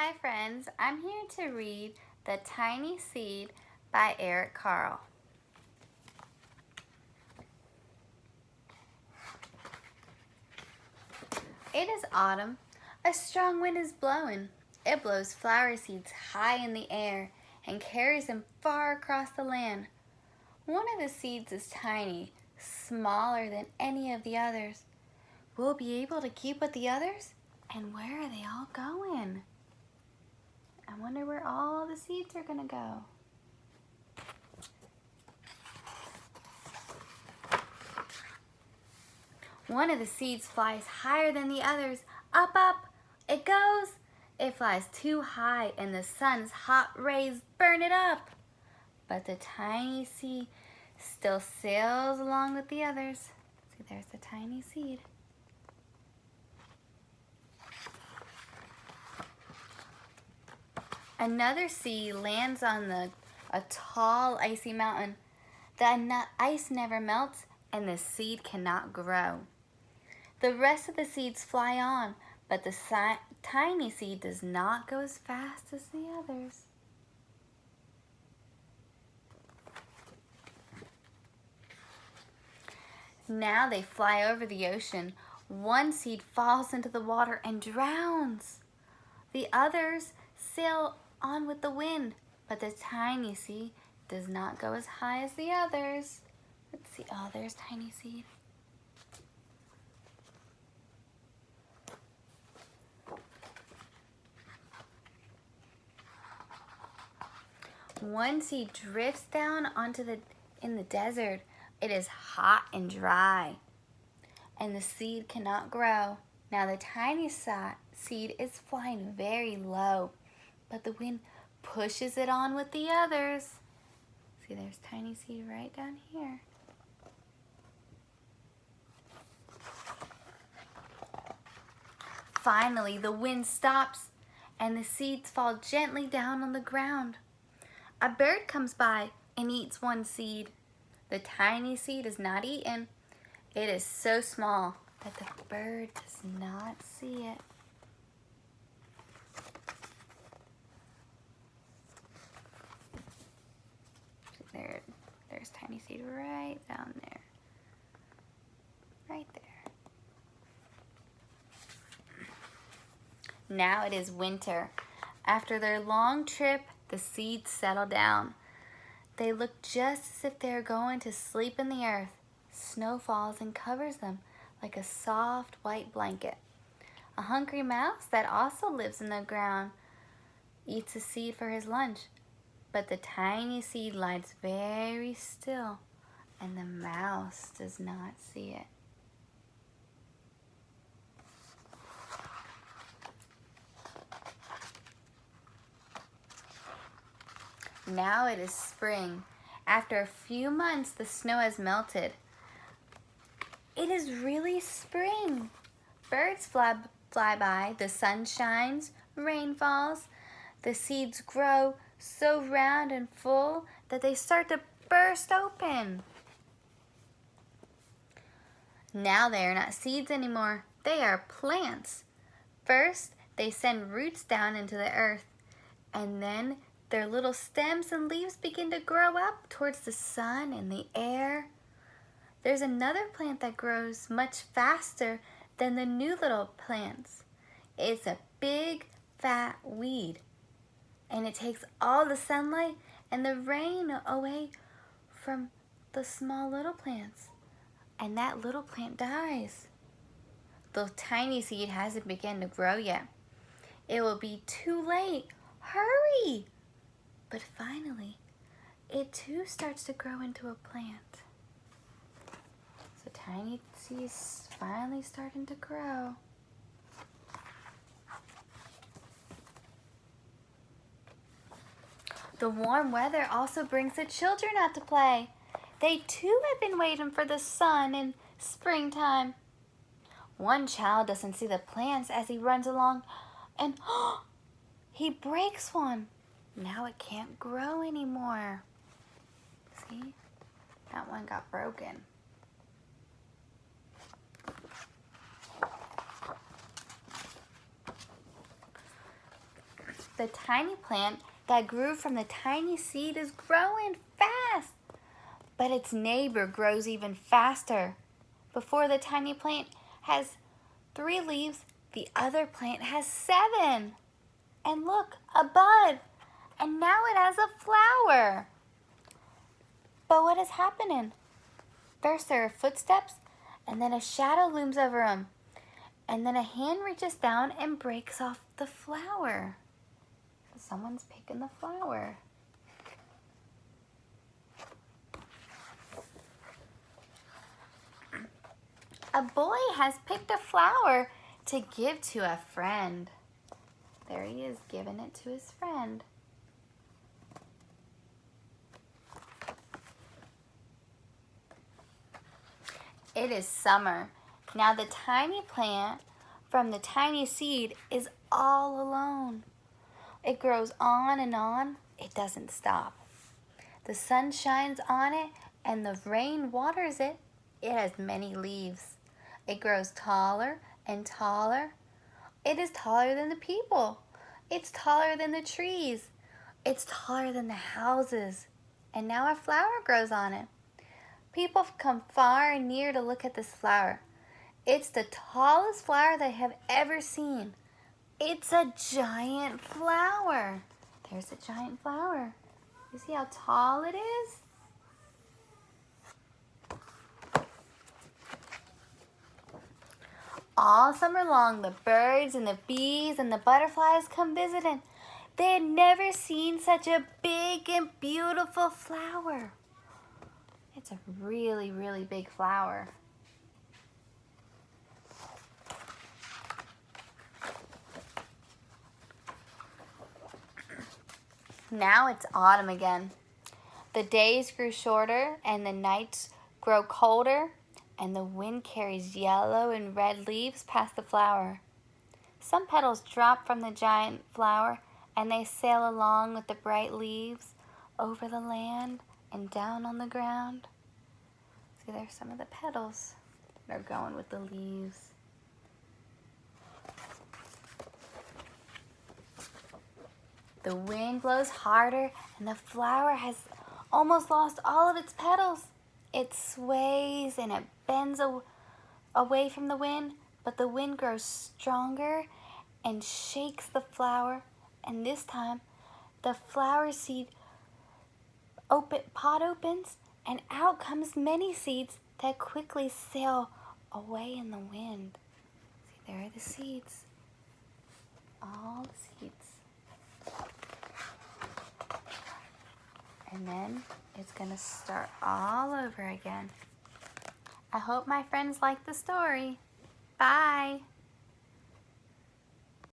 Hi friends, I'm here to read The Tiny Seed by Eric Carle. It is autumn. A strong wind is blowing. It blows flower seeds high in the air and carries them far across the land. One of the seeds is tiny, smaller than any of the others. Will we be able to keep with the others? And where are they all going? I wonder where all the seeds are gonna go. One of the seeds flies higher than the others. Up, up, it goes. It flies too high and the sun's hot rays burn it up. But the tiny seed still sails along with the others. See, there's the tiny seed. Another seed lands on a tall icy mountain. The ice never melts and the seed cannot grow. The rest of the seeds fly on, but the tiny seed does not go as fast as the others. Now they fly over the ocean. One seed falls into the water and drowns. The others sail on with the wind, but the tiny seed does not go as high as the others. Let's see, oh, there's tiny seed. One seed drifts down in the desert. It is hot and dry, and the seed cannot grow. Now the tiny seed is flying very low, but the wind pushes it on with the others. See, there's tiny seed right down here. Finally, the wind stops, and the seeds fall gently down on the ground. A bird comes by and eats one seed. The tiny seed is not eaten. It is so small that the bird does not see it. There's tiny seed right down there. Right there. Now it is winter. After their long trip, the seeds settle down. They look just as if they are going to sleep in the earth. Snow falls and covers them like a soft white blanket. A hungry mouse that also lives in the ground eats a seed for his lunch. But the tiny seed lies very still, and the mouse does not see it. Now it is spring. After a few months, the snow has melted. It is really spring. Birds fly by, the sun shines, rain falls. The seeds grow so round and full that they start to burst open. Now they are not seeds anymore. They are plants. First, they send roots down into the earth, and then their little stems and leaves begin to grow up towards the sun and the air. There's another plant that grows much faster than the new little plants. It's a big, fat weed, and it takes all the sunlight and the rain away from the small little plants, and that little plant dies. The tiny seed hasn't begun to grow yet. It will be too late. Hurry! But finally, it too starts to grow into a plant. So tiny seeds finally starting to grow. The warm weather also brings the children out to play. They too have been waiting for the sun in springtime. One child doesn't see the plants as he runs along, and he breaks one. Now it can't grow anymore. See? That one got broken. The tiny plant that grew from the tiny seed is growing fast, but its neighbor grows even faster. Before the tiny plant has 3 leaves, the other plant has 7. And look, a bud. And now it has a flower. But what is happening? First there are footsteps, and then a shadow looms over them. And then a hand reaches down and breaks off the flower. Someone's picking the flower. A boy has picked a flower to give to a friend. There he is, giving it to his friend. It is summer. Now the tiny plant from the tiny seed is all alone. It grows on and on. It doesn't stop. The sun shines on it and the rain waters it. It has many leaves. It grows taller and taller. It is taller than the people. It's taller than the trees. It's taller than the houses. And now a flower grows on it. People come far and near to look at this flower. It's the tallest flower they have ever seen. It's a giant flower. There's a giant flower. You see how tall it is? All summer long, the birds and the bees and the butterflies come visiting. They had never seen such a big and beautiful flower. It's a really, really big flower. Now it's autumn again. The days grew shorter and the nights grow colder, and the wind carries yellow and red leaves past the flower. Some petals drop from the giant flower and they sail along with the bright leaves over the land and down on the ground. See, there's some of the petals. They're going with the leaves. The wind blows harder and the flower has almost lost all of its petals. It sways and it bends away from the wind, but the wind grows stronger and shakes the flower, and this time the flower seed pod opens and out comes many seeds that quickly sail away in the wind. See, there are the seeds. All the seeds. And then it's going to start all over again. I hope my friends like the story. Bye.